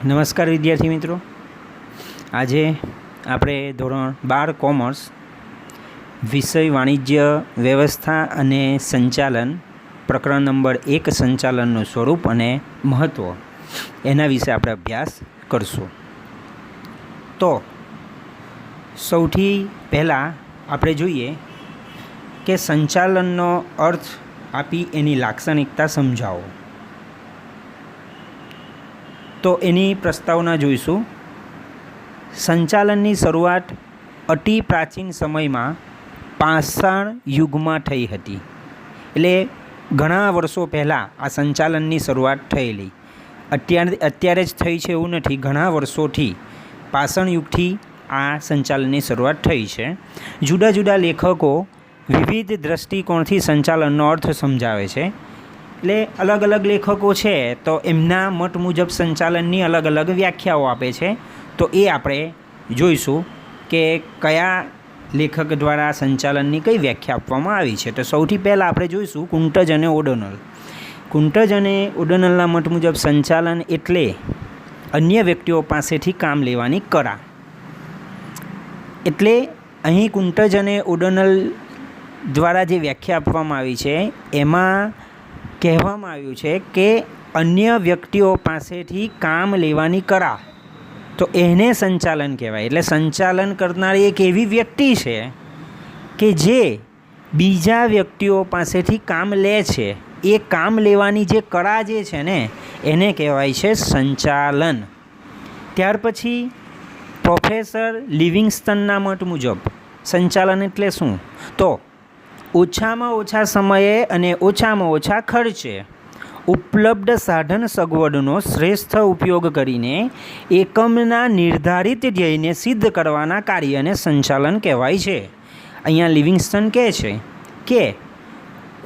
નમસ્કાર વિદ્યાર્થી મિત્રો, આજે આપણે ધોરણ 12 કોમર્સ વિષય વાણિજ્ય વ્યવસ્થા અને સંચાલન પ્રકરણ નંબર 1 સંચાલનનું સ્વરૂપ અને મહત્ત્વ એના વિશે આપણે અભ્યાસ કરશું. તો સૌથી પહેલાં આપણે જોઈએ કે સંચાલનનો અર્થ આપી એની લાક્ષણિકતા સમજાવો. તો એની પ્રસ્તાવના જોઈશું. સંચાલનની શરૂઆત અતિ પ્રાચીન સમયમાં પાષાણ યુગમાં થઈ હતી. એટલે ઘણા વર્ષો પહેલાં આ સંચાલનની શરૂઆત થયેલી. અત્યારે જ થઈ છે એવું નથી, ઘણા વર્ષોથી પાષાણ યુગથી આ સંચાલનની શરૂઆત થઈ છે. જુદા જુદા લેખકો વિવિધ દૃષ્ટિકોણથી સંચાલનનો અર્થ સમજાવે છે. એટલે અલગ અલગ લેખકો છે તો એમના મત મુજબ સંચાલનની અલગ અલગ વ્યાખ્યાઓ આપે છે. તો એ આપણે જોઈશું કે કયા લેખક દ્વારા સંચાલનની કઈ વ્યાખ્યા આપવામાં આવી છે. તો સૌથી પહેલાં આપણે જોઈશું કુન્ટજ અને ઓડોનલ. કુન્ટજ અને ઓડોનલના મત મુજબ સંચાલન એટલે અન્ય વ્યક્તિઓ પાસેથી કામ લેવાની કળા. એટલે અહીં કુન્ટજ અને ઓડોનલ દ્વારા જે વ્યાખ્યા આપવામાં આવી છે એમાં કહેવામાં આવ્યું છે કે અન્ય વ્યક્તિઓ પાસેથી કામ લેવાની કળા, તો એને સંચાલન કહેવાય. એટલે સંચાલન કરનારી એક એવી વ્યક્તિ છે કે જે બીજા વ્યક્તિઓ પાસેથી કામ લે છે. એ કામ લેવાની જે કળા જે છે ને એને કહેવાય છે સંચાલન. ત્યાર પછી પ્રોફેસર લિવિંગસ્ટનના મત મુજબ સંચાલન એટલે શું? તો ઓછામાં ઓછા સમયે અને ઓછામાં ઓછા ખર્ચે ઉપલબ્ધ સાધન સગવડનો શ્રેષ્ઠ ઉપયોગ કરીને એકમના નિર્ધારિત ધ્યેયને સિદ્ધ કરવાના કાર્યને સંચાલન કહેવાય છે. અહીંયા લિવિંગસ્ટન કહે છે કે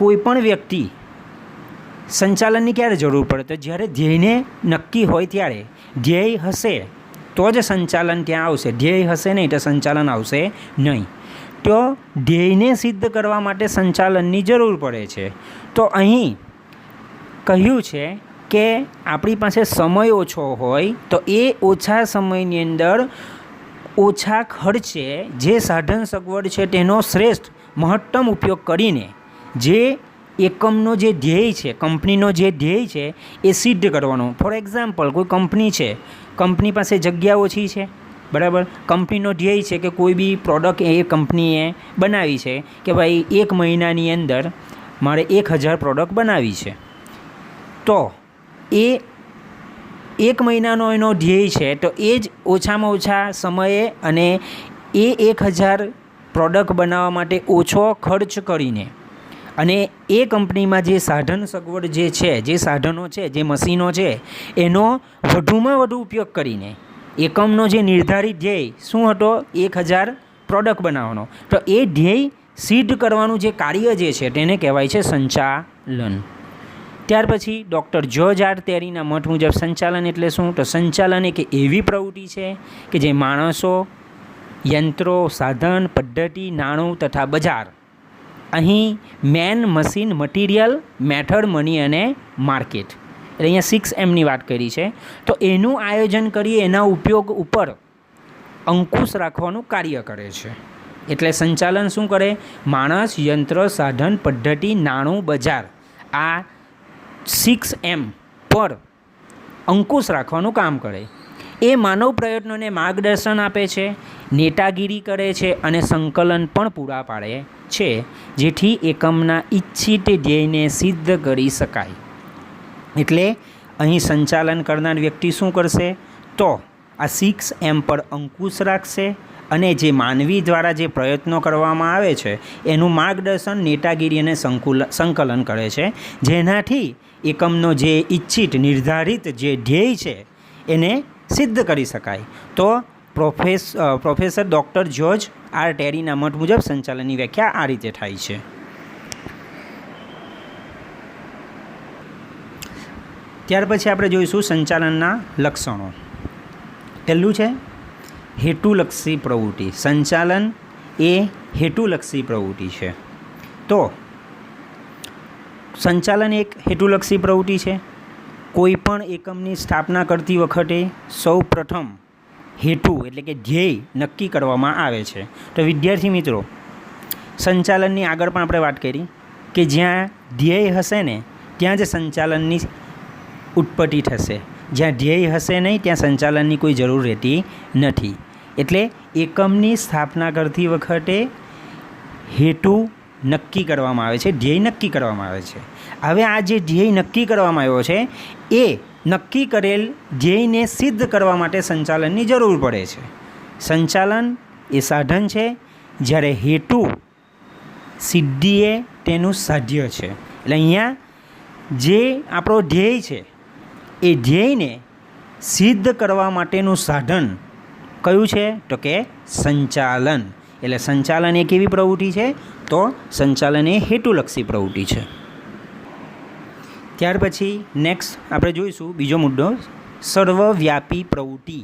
કોઈપણ વ્યક્તિ સંચાલનની ક્યારે જરૂર પડે? તો જ્યારે ધ્યેયને નક્કી હોય ત્યારે. ધ્યેય હશે તો જ સંચાલન ત્યાં આવશે, ધ્યેય હશે નહીં તો સંચાલન આવશે નહીં. તો ધ્યેયને સિદ્ધ કરવા માટે સંચાલનની જરૂર પડે છે. તો અહીં કહ્યું છે કે આપણી પાસે સમય ઓછો હોય તો એ ઓછા સમયની અંદર ઓછા ખર્ચે જે સાધન સગવડ છે તેનો શ્રેષ્ઠ મહત્તમ ઉપયોગ કરીને જે એકમનો જે ધ્યેય છે, કંપનીનો જે ધ્યેય છે એ સિદ્ધ કરવાનો. ફોર એક્ઝામ્પલ, કોઈ કંપની છે, કંપની પાસે જગ્યા ઓછી છે, બરાબર. કંપનીનો ધ્યેય છે કે કોઈ બી પ્રોડક્ટ એ કંપનીએ બનાવી છે કે ભાઈ 1 મહિનાની અંદર મારે 1000 પ્રોડક્ટ બનાવી છે. તો એ 1 મહિનાનો એનો ધ્યેય છે, તો એ જ ઓછામાં ઓછા સમયે અને એ 1000 પ્રોડક્ટ બનાવવા માટે ઓછો ખર્ચ કરીને અને એ કંપનીમાં જે સાધન સગવડ જે છે, જે સાધનો છે, જે મશીનો છે એનો વધુમાં વધુ ઉપયોગ કરીને એકમનો જે નિર્ધારિત ધ્યેય શું હતો? 1000 પ્રોડક્ટ બનાવવાનો. તો એ ધ્યેય સિદ્ધ કરવાનું જે કાર્ય જે છે તેને કહેવાય છે સંચાલન. ત્યાર પછી ડૉક્ટર જ્યોર્જ આર ટેરીના મત મુજબ સંચાલન એટલે શું? તો સંચાલન એક એવી પ્રવૃત્તિ છે કે જે માણસો, યંત્રો, સાધન, પદ્ધતિ, નાણું તથા બજાર, અહીં man, machine, material, method, money અને માર્કેટ, એટલે અહીંયા 6Mની વાત કરી છે. તો એનું આયોજન કરી એના ઉપયોગ ઉપર અંકુશ રાખવાનું કાર્ય કરે છે. એટલે સંચાલન શું કરે? માણસ, યંત્ર, સાધન, પદ્ધતિ, નાણું, બજાર, આ 6M પર અંકુશ રાખવાનું કામ કરે. એ માનવ પ્રયત્નોને માર્ગદર્શન આપે છે, નેતાગીરી કરે છે અને સંકલન પણ પૂરા પાડે છે, જેથી એકમના ઈચ્છિત ધ્યેયને સિદ્ધ કરી શકાય. એટલે અહીં સંચાલન કરનાર વ્યક્તિ શું કરશે? તો આ 6M પર અંકુશ રાખશે અને જે માનવી દ્વારા જે પ્રયત્નો કરવામાં આવે છે એનું માર્ગદર્શન, નેતાગીરી અને સંકલન કરે છે, જેનાથી એકમનો જે ઈચ્છિત નિર્ધારિત જે ધ્યેય છે એને સિદ્ધ કરી શકાય. તો પ્રોફેસર ડૉક્ટર જ્યોર્જ આર ટેરીના મત મુજબ સંચાલનની વ્યાખ્યા આ રીતે થાય છે. ત્યાર પછી આપણે જોઈશું સંચાલનના લક્ષણો. પહેલું છે હેતુલક્ષી પ્રવૃત્તિ. સંચાલન એ હેતુલક્ષી પ્રવૃત્તિ છે. તો સંચાલન એક હેતુલક્ષી પ્રવૃત્તિ છે. કોઈપણ એકમની સ્થાપના કરતી વખતે સૌ પ્રથમ હેતુ એટલે કે ધ્યેય નક્કી કરવામાં આવે છે. તો વિદ્યાર્થી મિત્રો, સંચાલનની આગળ પણ આપણે વાત કરી કે જ્યાં ધ્યેય હશે ને ત્યાં જ સંચાલનની ઉત્પત્તિ થશે. જ્યાં ધ્યેય હશે નહીં ત્યાં સંચાલનની કોઈ જરૂર રહેતી નથી. એટલે એકમની સ્થાપના કરતી વખતે હેતુ નક્કી કરવામાં આવે છે, ધ્યેય નક્કી કરવામાં આવે છે. હવે આ જે ધ્યેય નક્કી કરવામાં આવ્યો છે એ નક્કી કરેલ ધ્યેયને સિદ્ધ કરવા માટે સંચાલનની જરૂર પડે છે. સંચાલન એ સાધન છે, જ્યારે હેતુ સિદ્ધિ એ તેનું સાધ્ય છે. એટલે અહીંયા જે આપણો ધ્યેય છે એ ધ્યેયને સિદ્ધ કરવા માટેનું સાધન કયું છે? તો કે સંચાલન. એટલે સંચાલન એ કેવી પ્રવૃત્તિ છે? તો સંચાલન એ હેતુલક્ષી પ્રવૃત્તિ છે. ત્યાર પછી નેક્સ્ટ આપણે જોઈશું બીજો મુદ્દો, સર્વવ્યાપી પ્રવૃત્તિ.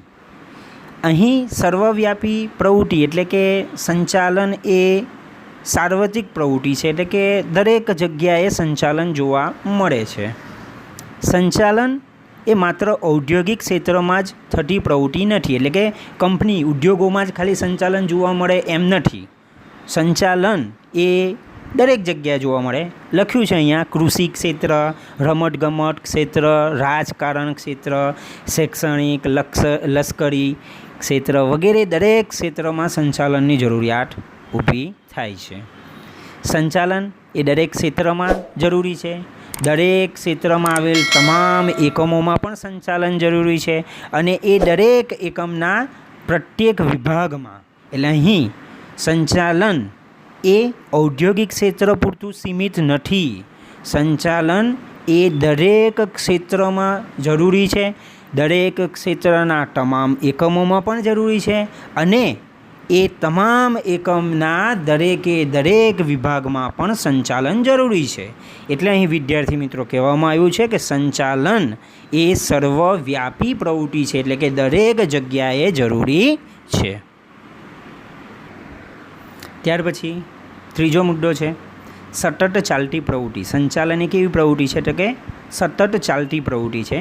અહીં સર્વવ્યાપી પ્રવૃત્તિ એટલે કે સંચાલન એ સાર્વત્રિક પ્રવૃત્તિ છે, એટલે કે દરેક જગ્યાએ સંચાલન જોવા મળે છે. સંચાલન એ માત્ર ઔદ્યોગિક ક્ષેત્રમાં જ થતી પ્રવૃત્તિ નથી, એટલે કે કંપની ઉદ્યોગોમાં જ ખાલી સંચાલન જોવા મળે એમ નથી. સંચાલન એ દરેક જગ્યાએ જોવા મળે. લખ્યું છે અહીંયા કૃષિ ક્ષેત્ર, રમતગમત ક્ષેત્ર, રાજકારણ ક્ષેત્ર, શૈક્ષણિક, લશ્કરી ક્ષેત્ર વગેરે દરેક ક્ષેત્રમાં સંચાલનની જરૂરિયાત ઊભી થાય છે. સંચાલન એ દરેક ક્ષેત્રમાં જરૂરી છે. દરેક ક્ષેત્રમાં આવેલ તમામ એકમોમાં પણ સંચાલન જરૂરી છે અને એ દરેક એકમના પ્રત્યેક વિભાગમાં. એટલે અહીં સંચાલન એ ઔદ્યોગિક ક્ષેત્ર પૂરતું સીમિત નથી. સંચાલન એ દરેક ક્ષેત્રમાં જરૂરી છે, દરેક ક્ષેત્રના તમામ એકમોમાં પણ જરૂરી છે અને એ તમામ એકમના દરેકે દરેક વિભાગમાં પણ સંચાલન જરૂરી છે. એટલે અહીં વિદ્યાર્થી મિત્રો કહેવામાં આવ્યું છે કે સંચાલન એ સર્વવ્યાપી પ્રવૃત્તિ છે, એટલે કે દરેક જગ્યાએ જરૂરી છે. ત્યાર પછી ત્રીજો મુદ્દો છે સતત ચાલતી પ્રવૃત્તિ. સંચાલન એ કેવી પ્રવૃત્તિ છે? તો કે સતત ચાલતી પ્રવૃત્તિ છે.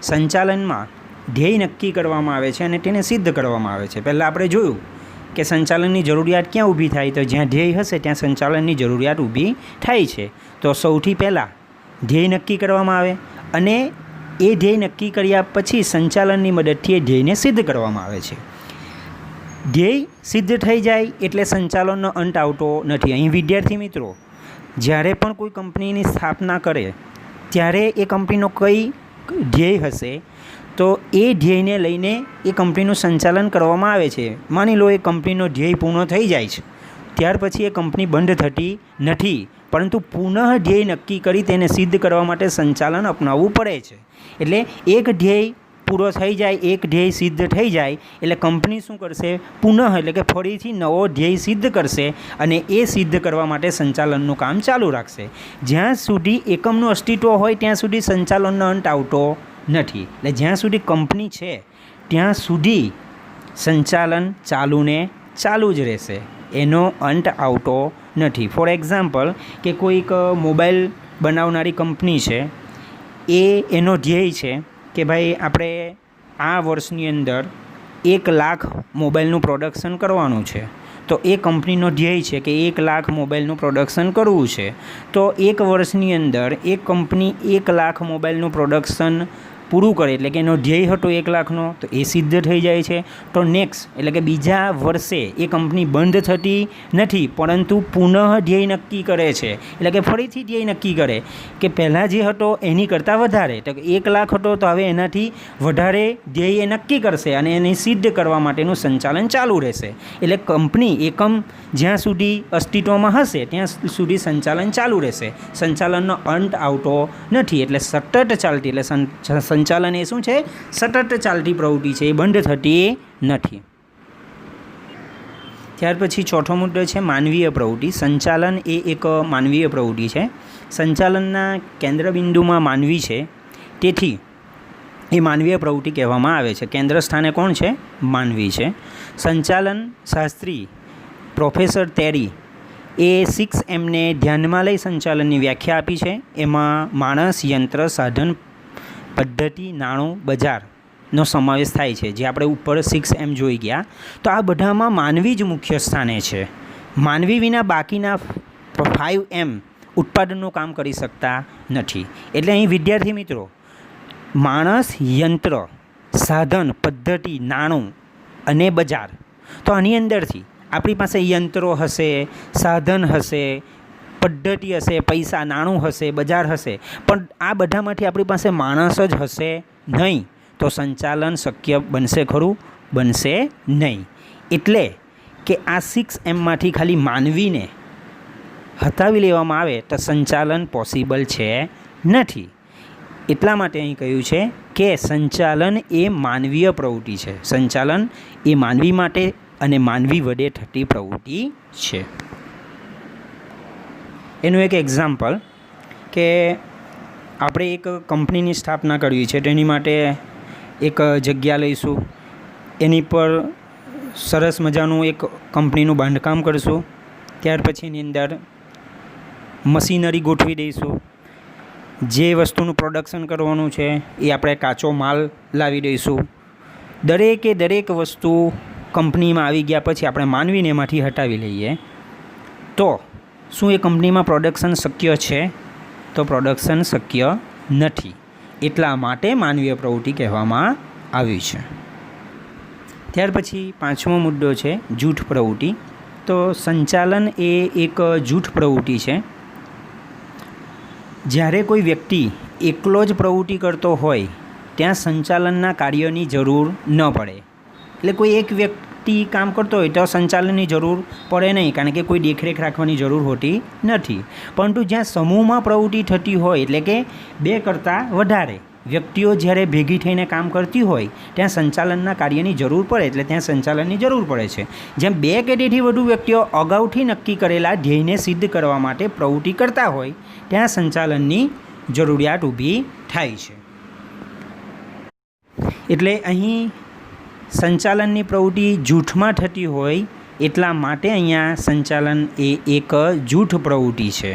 સંચાલનમાં ધ્યેય નક્કી કરવામાં આવે છે અને તેને સિદ્ધ કરવામાં આવે છે. પહેલાં આપણે જોયું કે સંચાલનની જરૂરિયાત ક્યાં ઊભી થાય? તો જ્યાં ધ્યેય હશે ત્યાં સંચાલનની જરૂરિયાત ઊભી થાય છે. તો સૌથી પહેલાં ધ્યેય નક્કી કરવામાં આવે અને એ ધ્યેય નક્કી કર્યા પછી સંચાલનની મદદથી એ ધ્યેયને સિદ્ધ કરવામાં આવે છે. ધ્યેય સિદ્ધ થઈ જાય એટલે સંચાલનનો અંત આવતો નથી. અહીં વિદ્યાર્થી મિત્રો, જ્યારે પણ કોઈ કંપનીની સ્થાપના કરે ત્યારે એ કંપનીનો કઈ ધ્યેય હશે તો એ ધ્યેયને લઈને એ કંપનીનું સંચાલન કરવામાં આવે છે. માની લો એ કંપનીનો ધ્યેય પૂર્ણ થઈ જાય છે, ત્યાર પછી એ કંપની બંધ થતી નથી, પરંતુ પુનઃ ધ્યેય નક્કી કરી તેને સિદ્ધ કરવા માટે સંચાલન અપનાવવું પડે છે. એટલે એક ધ્યેય પૂરો થઈ જાય, એક ધ્યેય સિદ્ધ થઈ જાય એટલે કંપની શું કરશે? પુનઃ એટલે કે ફરીથી નવો ધ્યેય સિદ્ધ કરશે અને એ સિદ્ધ કરવા માટે સંચાલનનું કામ ચાલુ રાખશે. જ્યાં સુધી એકમનું અસ્તિત્વ હોય ત્યાં સુધી સંચાલનનો અંત આવતો નથી. એટલે જ્યાં સુધી કંપની છે ત્યાં સુધી સંચાલન ચાલુને ચાલુ જ રહેશે, એનો અંત આવતો નથી. ફોર એક્ઝામ્પલ કે કોઈક મોબાઈલ બનાવનારી કંપની છે, એનો ધ્યેય છે કે ભાઈ આપણે આ વર્ષની અંદર 1 લાખ મોબાઈલનું પ્રોડક્શન કરવાનું છે. તો એ કંપનીનો ધ્યેય છે કે 1 લાખ મોબાઈલનું પ્રોડક્શન કરવું છે. તો એક વર્ષની અંદર એ કંપની 1 લાખ મોબાઈલનું પ્રોડક્શન પૂરું કરે, એટલે કે એનો ધ્યેય હતો 1 લાખનો, તો એ સિદ્ધ થઈ જાય છે. તો નેક્સ્ટ એટલે કે બીજા વર્ષે એ કંપની બંધ થતી નથી, પરંતુ પુનઃ ધ્યેય નક્કી કરે છે. એટલે કે ફરીથી ધ્યેય નક્કી કરે કે પહેલાં જે હતો એની કરતાં વધારે, તો 1 લાખ હતો તો હવે એનાથી વધારે ધ્યેય એ નક્કી કરશે અને એને સિદ્ધ કરવા માટેનું સંચાલન ચાલુ રહેશે. એટલે કંપની એકમ જ્યાં સુધી અસ્તિત્વમાં હશે ત્યાં સુધી સંચાલન ચાલુ રહેશે, સંચાલનનો અંત આવતો નથી. એટલે સતત ચાલતી, એટલે સંચાલન એ શું છે? સતત ચાલતી પ્રવૃત્તિ છે, એ બંધ થતી નથી. ત્યાર પછી ચોથો મુદ્દો છે માનવીય પ્રવૃત્તિ. સંચાલન એ એક માનવીય પ્રવૃત્તિ છે. સંચાલનના કેન્દ્રબિંદુમાં માનવી છે, તેથી એ માનવીય પ્રવૃત્તિ કહેવામાં આવે છે. કેન્દ્ર સ્થાને કોણ છે? માનવી છે. સંચાલન શાસ્ત્રી પ્રોફેસર તેરી એ 6M ને ધ્યાનમાં લઈ સંચાલનની વ્યાખ્યા આપી છે. એમાં માણસ, યંત્ર, સાધન, પદ્ધતિ, નાણું, બજારનો સમાવેશ થાય છે, જે આપણે ઉપર 6M જોઈ ગયા. તો આ બધામાં માનવી જ મુખ્ય સ્થાને છે. માનવી વિના બાકીના 5M ઉત્પાદનનું કામ કરી શકતા નથી. એટલે અહીં વિદ્યાર્થી મિત્રો, માણસ, યંત્ર, સાધન, પદ્ધતિ, નાણું અને બજાર. તો આની અંદરથી આપણી પાસે યંત્રો હશે, સાધન હશે, પદ્ધતિ હશે, પૈસા, નાણું હશે, બજાર હશે, પણ આ બધામાંથી આપણી પાસે માણસ જ હશે નહીં તો સંચાલન શક્ય બનશે ખરું? બનશે નહીં. એટલે કે આ 6Mમાંથી ખાલી માનવીને હટાવી લેવામાં આવે તો સંચાલન પોસિબલ છે નથી. એટલા માટે અહીં કહ્યું છે કે સંચાલન એ માનવીય પ્રવૃત્તિ છે. સંચાલન એ માનવી માટે અને માનવી વડે થતી પ્રવૃત્તિ છે. એનું એક એક્ઝામ્પલ કે આપણે એક કંપનીની સ્થાપના કરવી છે, તેની માટે એક જગ્યા લઈશું, એની પર સરસ મજાનું એક કંપનીનું બાંધકામ કરશું. ત્યાર પછી એની અંદર મશીનરી ગોઠવી દઈશું. જે વસ્તુનું પ્રોડક્શન કરવાનું છે એ આપણે કાચો માલ લાવી દઈશું. દરેક વસ્તુ કંપનીમાં આવી ગયા પછી આપણે માનવીને એમાંથી હટાવી લઈએ તો શું એ કંપનીમાં પ્રોડક્શન શક્ય છે? તો પ્રોડક્શન શક્ય નથી. એટલા માટે માનવીય પ્રવૃત્તિ કહેવામાં આવી છે. ત્યાર પછી 5મો મુદ્દો છે જૂથ પ્રવૃત્તિ. તો સંચાલન એ એક જૂથ પ્રવૃત્તિ છે. જ્યારે કોઈ વ્યક્તિ એકલો જ પ્રવૃત્તિ કરતો હોય ત્યાં સંચાલનના કાર્યની જરૂર ન પડે. એટલે કોઈ એક વ્યક્તિ કામ કરતો હોય તો સંચાલનની જરૂર પડે નહીં, કારણ કે કોઈ દેખરેખ રાખવાની જરૂર હોતી નથી. પરંતુ જ્યાં સમૂહમાં પ્રવૃત્તિ થતી હોય, એટલે કે 2 કરતાં વધારે વ્યક્તિઓ જ્યારે ભેગી થઈને કામ કરતી હોય ત્યાં સંચાલનના કાર્યની જરૂર પડે, એટલે ત્યાં સંચાલનની જરૂર પડે છે. જેમ 2 કે તેથી વધુ વ્યક્તિઓ અગાઉથી નક્કી કરેલા ધ્યેયને સિદ્ધ કરવા માટે પ્રવૃત્તિ કરતા હોય ત્યાં સંચાલનની જરૂરિયાત ઊભી થાય છે. એટલે અહીં સંચાલનની પ્રવૃત્તિ જૂથમાં થતી હોય એટલા માટે અહીંયા સંચાલન એ એક જૂથ પ્રવૃત્તિ છે.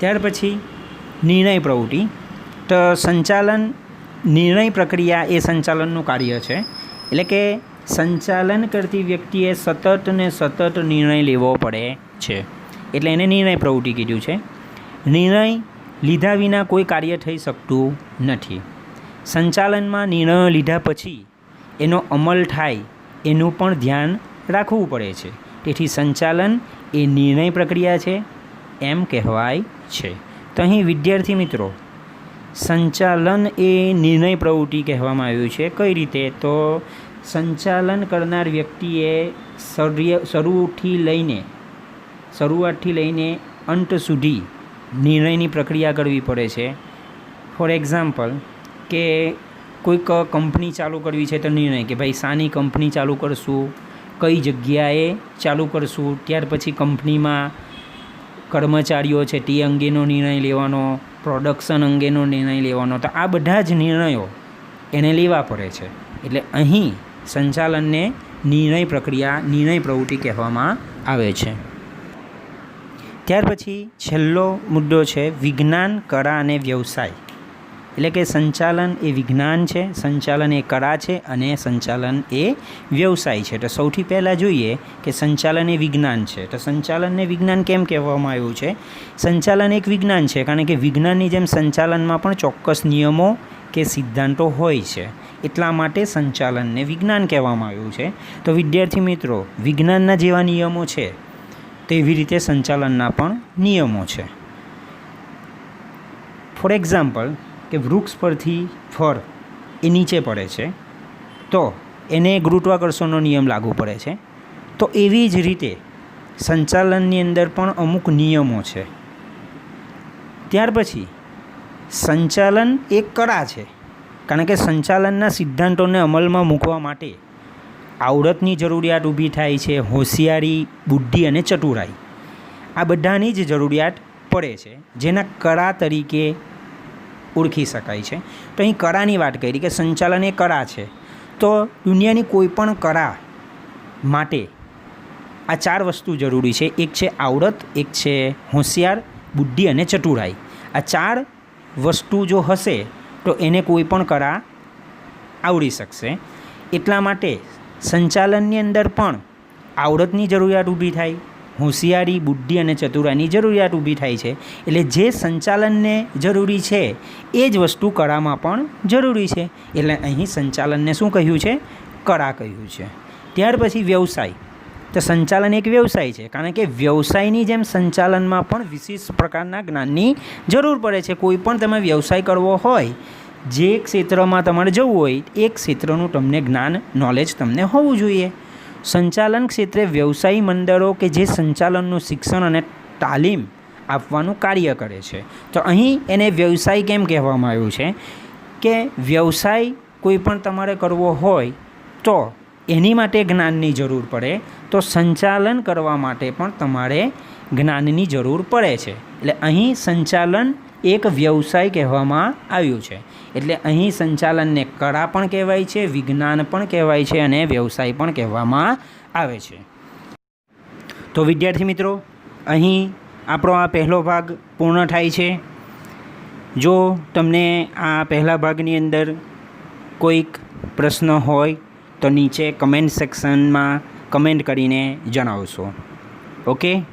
ત્યાર પછી નિર્ણય પ્રવૃત્તિ. તો સંચાલન, નિર્ણય પ્રક્રિયા એ સંચાલનનું કાર્ય છે. એટલે કે સંચાલન કરતી વ્યક્તિએ સતત ને સતત નિર્ણય લેવો પડે છે, એટલે એને નિર્ણય પ્રવૃત્તિ કીધું છે. નિર્ણય લીધા વિના કોઈ કાર્ય થઈ શકતું નથી. સંચાલનમાં નિર્ણયો લીધા પછી એનો અમલ થાય એનું પણ ધ્યાન રાખવું પડે છે. તેથી સંચાલન એ નિર્ણય પ્રક્રિયા છે એમ કહેવાય છે. તો અહીં વિદ્યાર્થી મિત્રો, સંચાલન એ નિર્ણય પ્રવૃત્તિ કહેવામાં આવ્યું છે. કઈ રીતે? તો સંચાલન કરનાર વ્યક્તિએ શરૂઆતથી લઈને અંત સુધી નિર્ણયની પ્રક્રિયા કરવી પડે છે. ફોર એક્ઝામ્પલ કે કોઈક કંપની ચાલુ કરવી છે તો નિર્ણય કે ભાઈ શાની કંપની ચાલુ કરશું, કઈ જગ્યાએ ચાલુ કરશું, ત્યાર પછી કંપનીમાં કર્મચારીઓ છે તે અંગેનો નિર્ણય લેવાનો, પ્રોડક્શન અંગેનો નિર્ણય લેવાનો. તો આ બધા જ નિર્ણયો એને લેવા પડે છે. એટલે અહીં સંચાલનને નિર્ણય પ્રક્રિયા, નિર્ણય પ્રવૃત્તિ કહેવામાં આવે છે. ત્યાર પછી છેલ્લો મુદ્દો છે વિજ્ઞાન, કળા અને વ્યવસાય. એટલે કે સંચાલન એ વિજ્ઞાન છે, સંચાલન એ કળા છે અને સંચાલન એ વ્યવસાય છે. તો સૌથી પહેલાં જોઈએ કે સંચાલન એ વિજ્ઞાન છે. તો સંચાલનને વિજ્ઞાન કેમ કહેવામાં આવ્યું છે? સંચાલન એક વિજ્ઞાન છે, કારણ કે વિજ્ઞાનની જેમ સંચાલનમાં પણ ચોક્કસ નિયમો કે સિદ્ધાંતો હોય છે. એટલા માટે સંચાલનને વિજ્ઞાન કહેવામાં આવ્યું છે. તો વિદ્યાર્થી મિત્રો, વિજ્ઞાનના જેવા નિયમો છે તેવી રીતે સંચાલનના પણ નિયમો છે. ફોર એક્ઝામ્પલ કે વૃક્ષ પરથી ફળ એ નીચે પડે છે તો એને ગુરુત્વાકર્ષણનો નિયમ લાગુ પડે છે. તો એવી જ રીતે સંચાલનની અંદર પણ અમુક નિયમો છે. ત્યાર પછી સંચાલન એક કળા છે, કારણ કે સંચાલનના સિદ્ધાંતોને અમલમાં મૂકવા માટે આવડતની જરૂરિયાત ઊભી થાય છે. હોશિયારી, બુદ્ધિ અને ચતુરાઈ આ બધાની જ જરૂરિયાત પડે છે, જેના કળા તરીકે ઓળખી શકાય છે. તો અહીં કળાની વાત કરી કે સંચાલન એ કળા છે. તો દુનિયાની કોઈ પણ કળા માટે આ 4 વસ્તુ જરૂરી છે. એક છે આવડત, એક છે હોશિયાર, બુદ્ધિ અને ચતુરાઈ. આ 4 વસ્તુ જો હશે તો એને કોઈ પણ કળા આવડી શકશે. એટલા માટે સંચાલનની અંદર પણ આવડતની જરૂરિયાત ઊભી થાય, હોશિયારી, બુદ્ધિ અને ચતુરાઈની જરૂરિયાત ઊભી થાય છે. એટલે જે સંચાલનને જરૂરી છે એ જ વસ્તુ કળામાં પણ જરૂરી છે. એટલે અહીં સંચાલનને શું કહ્યું છે? કળા કહ્યું છે. ત્યાર પછી વ્યવસાય. તો સંચાલન એક વ્યવસાય છે, કારણ કે વ્યવસાયની જેમ સંચાલનમાં પણ વિશેષ પ્રકારના જ્ઞાનની જરૂર પડે છે. કોઈ પણ તમે વ્યવસાય કરવો હોય, જે ક્ષેત્રમાં તમારે જવું હોય એ ક્ષેત્રનું તમને જ્ઞાન, નોલેજ તમને હોવું જોઈએ. સંચાલન ક્ષેત્રે વ્યવસાયી મંડળો કે જે સંચાલનનું શિક્ષણ અને તાલીમ આપવાનું કાર્ય કરે છે. તો અહીં એને વ્યવસાય કેમ કહેવામાં આવ્યું છે? કે વ્યવસાય કોઈ પણ તમારે કરવો હોય તો એની માટે જ્ઞાનની જરૂર પડે, તો સંચાલન કરવા માટે પણ તમારે જ્ઞાનની જરૂર પડે છે. એટલે અહીં સંચાલન એક વ્યવસાય કહેવામાં આવ્યું છે. એટલે અહીં સંચાલનને કળા પણ કહેવાય છે, વિજ્ઞાન પણ કહેવાય છે અને વ્યવસાય પણ કહેવામાં આવે છે. તો વિદ્યાર્થી મિત્રો, અહીં આપણો આ પહેલો ભાગ પૂર્ણ થાય છે. જો તમને આ પહેલા ભાગની અંદર કોઈક પ્રશ્ન હોય તો નીચે કમેન્ટ સેક્શનમાં કમેન્ટ કરીને જણાવશો. ઓકે.